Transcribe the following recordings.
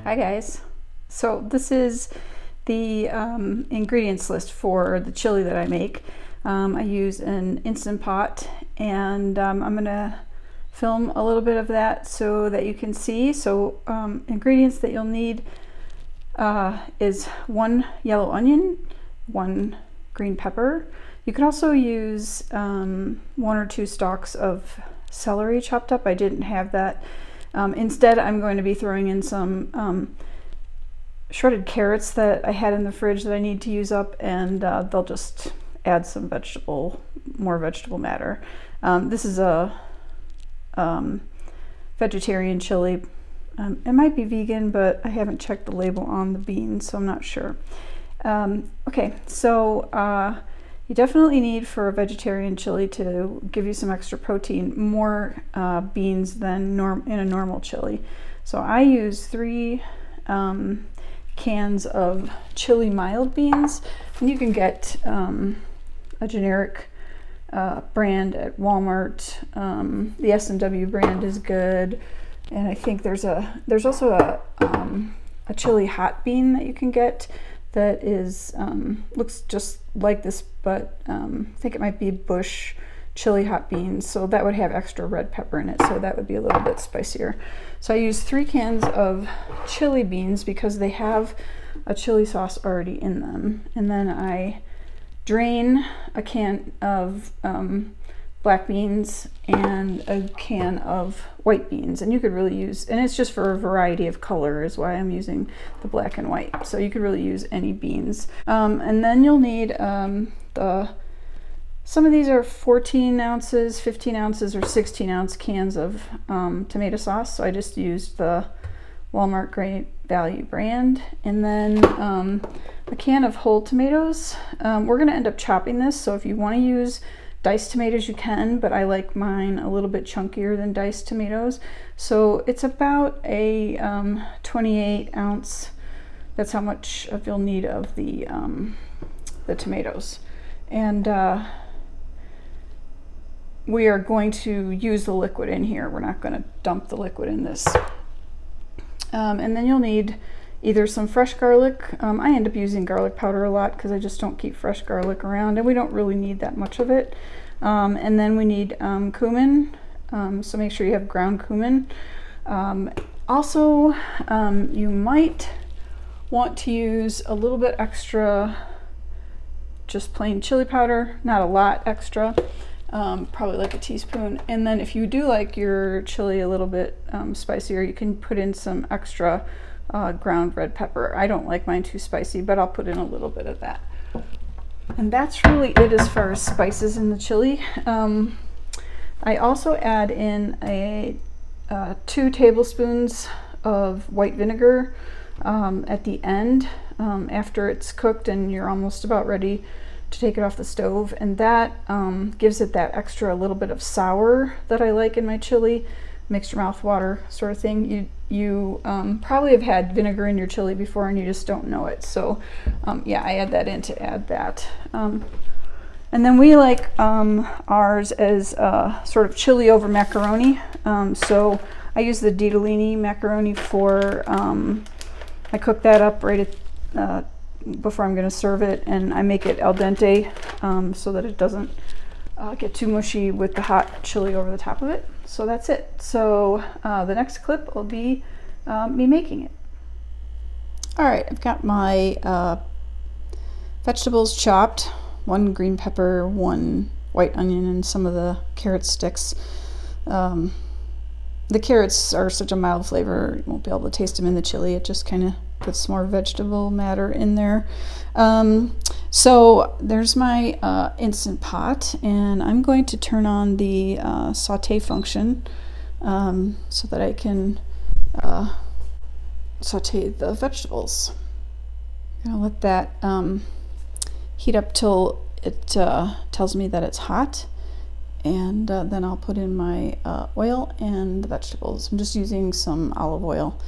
Hi guys. So this is the ingredients list for the chili that I make. I use an Instant Pot, and I'm gonna film a little bit of that so that you can see. So ingredients that you'll need is 1 yellow onion, 1 green pepper. You could also use 1 or 2 stalks of celery chopped up. I didn't have that. Instead, I'm going to be throwing in some shredded carrots that I had in the fridge that I need to use up, and they'll just add some more vegetable matter. This is a vegetarian chili. It might be vegan, but I haven't checked the label on the beans, so I'm not sure. Okay, so you definitely need, for a vegetarian chili, to give you some extra protein, more beans than in a normal chili. So I use 3 cans of chili mild beans, and you can get a generic brand at Walmart. The S&W brand is good, and I think there's also a chili hot bean that you can get that is looks just like this, but I think it might be Bush chili hot beans, so that would have extra red pepper in it, so that would be a little bit spicier. So I use 3 cans of chili beans because they have a chili sauce already in them, and then I drain a can of black beans and a can of white beans, and you could really use, and it's just for a variety of color is why I'm using the black and white, so you could really use any beans. And then you'll need some of these are 14 ounces, 15 ounces, or 16 ounce cans of tomato sauce, so I just used the Walmart Great Value brand. And then a can of whole tomatoes. We're going to end up chopping this, so if you want to use diced tomatoes you can, but I like mine a little bit chunkier than diced tomatoes. So it's about a 28 ounce, that's how much you'll need of the tomatoes. And we are going to use the liquid in here. We're not going to dump the liquid in this. And then you'll need either some fresh garlic. I end up using garlic powder a lot because I just don't keep fresh garlic around, and we don't really need that much of it. And then we need cumin, so make sure you have ground cumin. Also, you might want to use a little bit extra just plain chili powder, not a lot extra, probably like a teaspoon. And then if you do like your chili a little bit spicier, you can put in some extra ground red pepper. I don't like mine too spicy, but I'll put in a little bit of that. And that's really it as far as spices in the chili. I also add in 2 tablespoons of white vinegar at the end, after it's cooked and you're almost about ready to take it off the stove, and that gives it that extra little bit of sour that I like in my chili. Makes your mouth water, sort of thing. You probably have had vinegar in your chili before and you just don't know it. So yeah, I add that in to add that. And then we like ours as sort of chili over macaroni. So I use the ditalini macaroni for, I cook that up right at, before I'm going to serve it, and I make it al dente so that it doesn't get too mushy with the hot chili over the top of it. So that's it. So the next clip will be me making it. All right, I've got my vegetables chopped, 1 green pepper, 1 white onion, and some of the carrot sticks. The carrots are such a mild flavor, you won't be able to taste them in the chili. It just kind of puts more vegetable matter in there. So there's my Instant Pot, and I'm going to turn on the saute function so that I can saute the vegetables. I'm going to let that heat up till it tells me that it's hot, and then I'll put in my oil and the vegetables. I'm just using some olive oil.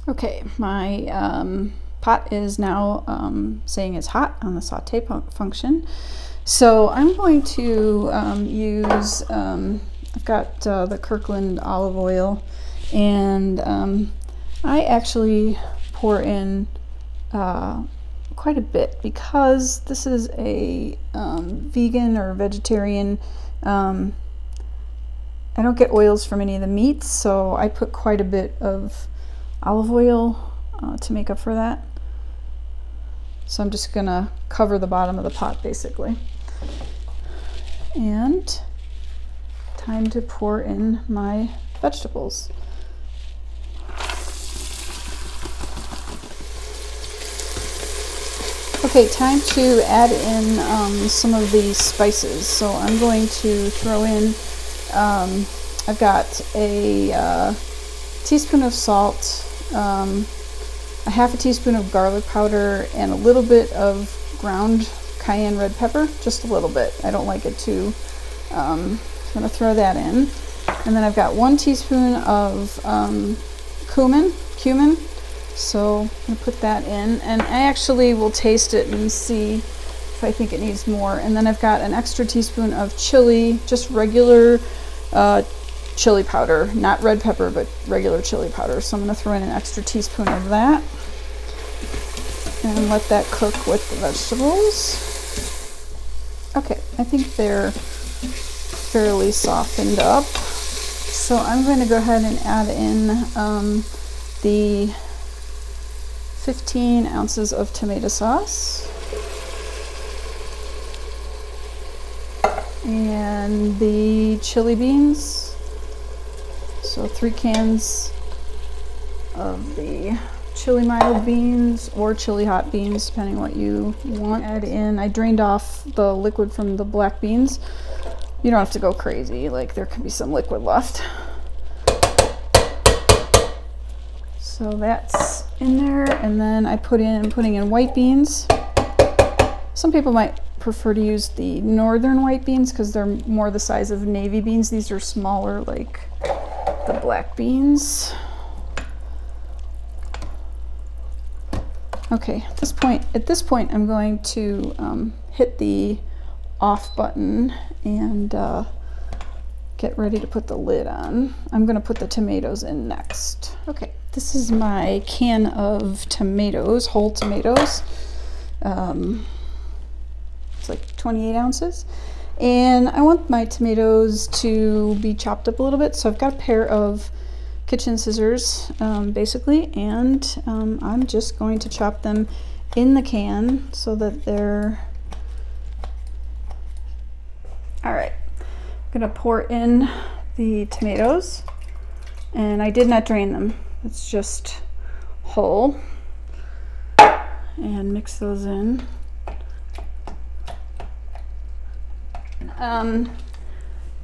Okay, my pot is now saying it's hot on the saute function. So I'm going to use, I've got the Kirkland olive oil, and I actually pour in quite a bit because this is a vegan or vegetarian. I don't get oils from any of the meats, so I put quite a bit of olive oil to make up for that. So I'm just gonna cover the bottom of the pot basically. And time to pour in my vegetables. Okay, time to add in some of the spices. So I'm going to throw in, I've got a teaspoon of salt, a half a teaspoon of garlic powder, and a little bit of ground cayenne red pepper, just a little bit. I don't like it too. I'm gonna throw that in. And then I've got 1 teaspoon of cumin. So I'm gonna put that in, and I actually will taste it and see if I think it needs more. And then I've got an extra teaspoon of chili, just regular chili powder, not red pepper, but regular chili powder. So I'm gonna throw in an extra teaspoon of that and let that cook with the vegetables. Okay, I think they're fairly softened up. So I'm going to go ahead and add in the 15 ounces of tomato sauce and the chili beans. So 3 cans of the chili mild beans or chili hot beans, depending what you want. Add in, I drained off the liquid from the black beans. You don't have to go crazy, like there could be some liquid left. So that's in there, and then I'm putting in white beans. Some people might prefer to use the northern white beans because they're more the size of navy beans. These are smaller, like the black beans. Okay, at this point I'm going to hit the off button and get ready to put the lid on. I'm going to put the tomatoes in next. Okay, this is my can of tomatoes, whole tomatoes. It's like 28 ounces. And I want my tomatoes to be chopped up a little bit, so I've got a pair of kitchen scissors basically, and I'm just going to chop them in the can so that they're all right. I'm gonna pour in the tomatoes, and I did not drain them. It's just whole, and mix those in.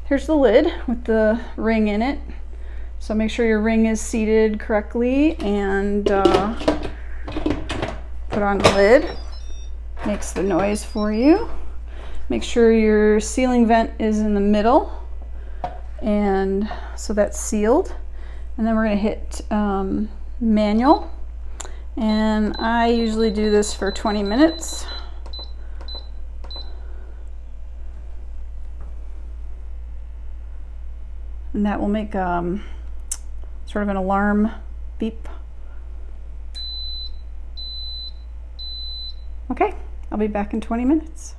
Here's the lid with the ring in it. So make sure your ring is seated correctly and put on the lid. Makes the noise for you. Make sure your sealing vent is in the middle, and so that's sealed. And then we're going to hit manual, and I usually do this for 20 minutes. And that will make sort of an alarm beep. Okay, I'll be back in 20 minutes.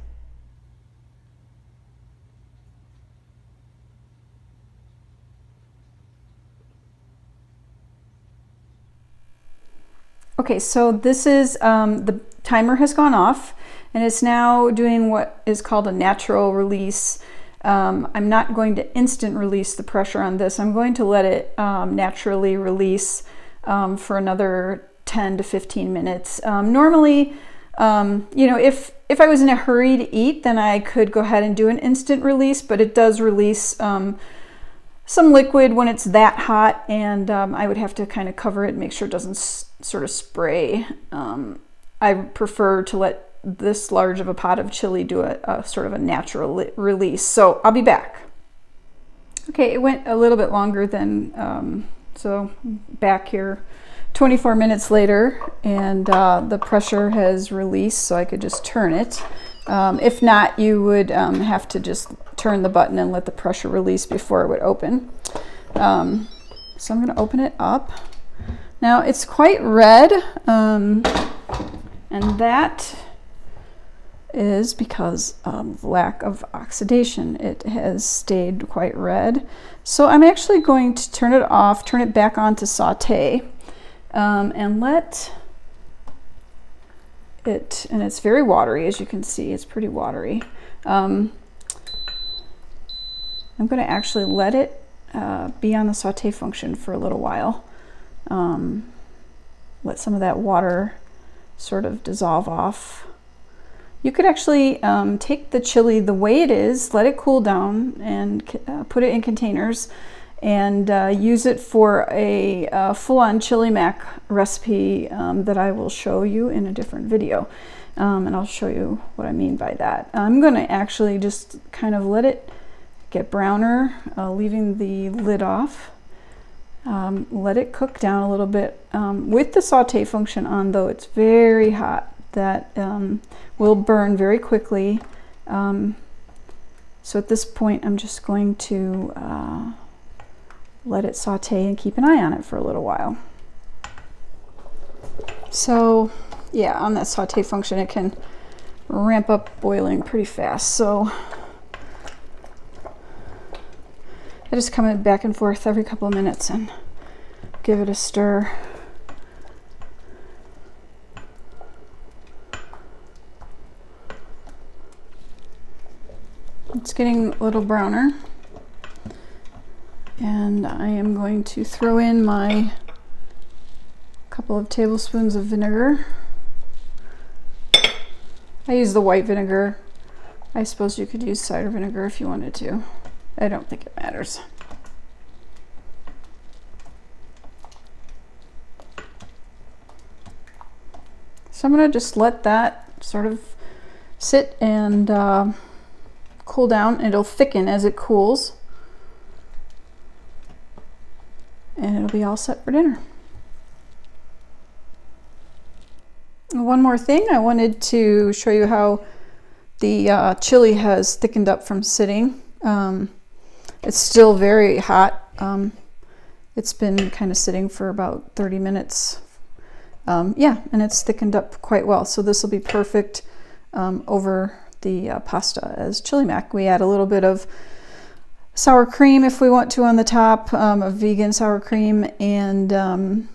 Okay, so this is, the timer has gone off, and it's now doing what is called a natural release. I'm not going to instant release the pressure on this. I'm going to let it naturally release for another 10 to 15 minutes. Normally, you know, if I was in a hurry to eat, then I could go ahead and do an instant release, but it does release some liquid when it's that hot, and I would have to kind of cover it and make sure it doesn't sort of spray. I prefer to let this large of a pot of chili do a sort of a natural release. So I'll be back. Okay, it went a little bit longer than, so back here 24 minutes later, and the pressure has released, so I could just turn it. If not, you would have to just turn the button and let the pressure release before it would open. So I'm going to open it up. Now it's quite red, and that is because of lack of oxidation. It has stayed quite red. So I'm actually going to turn it off, turn it back on to saute, and let it, and it's very watery, as you can see, it's pretty watery. I'm going to actually let it be on the saute function for a little while. Let some of that water sort of dissolve off. You could actually take the chili the way it is, let it cool down, and put it in containers, and use it for a full-on chili mac recipe that I will show you in a different video. And I'll show you what I mean by that. I'm going to actually just kind of let it get browner, leaving the lid off. Let it cook down a little bit. With the saute function on, though, it's very hot. That will burn very quickly. So at this point, I'm just going to let it saute and keep an eye on it for a little while. So yeah, on that saute function, it can ramp up boiling pretty fast. So I just come back and forth every couple of minutes and give it a stir. It's getting a little browner, and I am going to throw in my couple of tablespoons of vinegar. I use the white vinegar. I suppose you could use cider vinegar if you wanted to. I don't think it matters. So I'm going to just let that sort of sit and cool down. It'll thicken as it cools, and it'll be all set for dinner. One more thing, I wanted to show you how the chili has thickened up from sitting. It's still very hot. It's been kind of sitting for about 30 minutes. Yeah, and it's thickened up quite well. So this will be perfect over the pasta as chili mac. We add a little bit of sour cream if we want to on the top, of vegan sour cream, and